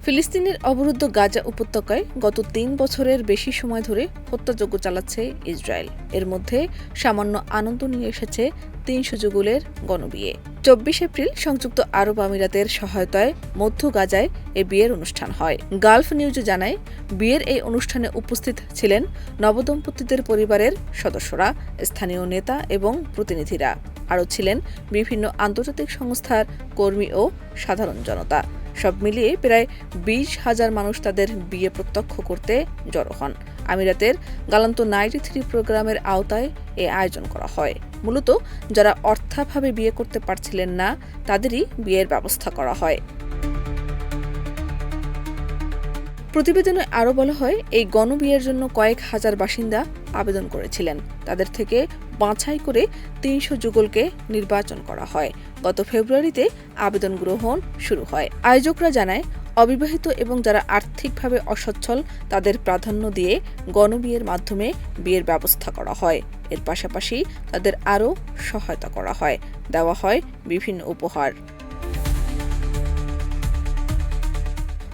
ফিলিস্তিনের অবরুদ্ধ গাজা উপত্যকায় গত ৩ বছরের বেশি সময় ধরে হত্যাযজ্ঞ চালাচ্ছে ইসরায়েল। এর মধ্যে সামান্য আনন্দ নিয়ে এসেছে ৩০০ যুগলের গণবিয়ে। ২৪ এপ্রিল সংযুক্ত আরব আমিরাতের সহায়তায় মধ্য গাজায় এ বিয়ের অনুষ্ঠান হয়। গালফ নিউজ জানায়, বিয়ের এই অনুষ্ঠানে উপস্থিত ছিলেন নবদম্পতিদের পরিবারের সদস্যরা, স্থানীয় নেতা এবং প্রতিনিধিরা। আরও ছিলেন বিভিন্ন আন্তর্জাতিক সংস্থার কর্মী ও সাধারণ জনতা। সব মিলিয়ে প্রায় ২০,০০০ মানুষ তাদের বিয়ে প্রত্যক্ষ করতে জড়ো হন। আমিরাতের গালান্ত 93 প্রোগ্রামের আওতায় এ আয়োজন করা হয়। মূলত যারা অর্থাভাবে বিয়ে করতে পারছিলেন না, তাদেরই বিয়ের ব্যবস্থা করা হয়। প্রতিবেদনে আরও বলা হয়, এই গণবিয়ের জন্য কয়েক হাজার বাসিন্দা আবেদন করেছিলেন। তাদের থেকে বাছাই করে ৩০০ যুগলকে নির্বাচন করা হয়। গত ফেব্রুয়ারিতে আবেদন গ্রহণ শুরু হয়। আয়োজকরা জানায়, অবিবাহিত এবং যারা আর্থিকভাবে অসচ্ছল তাদের প্রাধান্য দিয়ে গণবিয়ের মাধ্যমে বিয়ের ব্যবস্থা করা হয়। এর পাশাপাশি তাদের আরও সহায়তা করা হয়, দেওয়া হয় বিভিন্ন উপহার।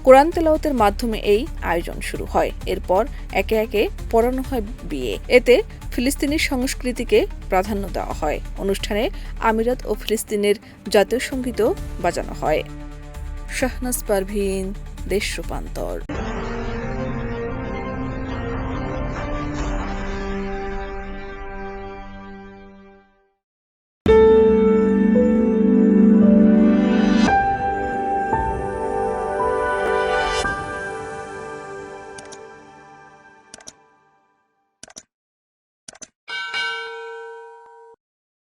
কোরআন তেলাওয়াতের মাধ্যমে এই আয়োজন শুরু হয়। এরপর একে একে পড়ানো হয় বিয়ে। এতে ফিলিস্তিনি সংস্কৃতিকে প্রাধান্য দেওয়া হয়। অনুষ্ঠানে আমিরাত ও ফিলিস্তিনের জাতীয় সঙ্গীতও বাজানো হয়। শাহনাজ পারভীন, দেশ রূপান্তর।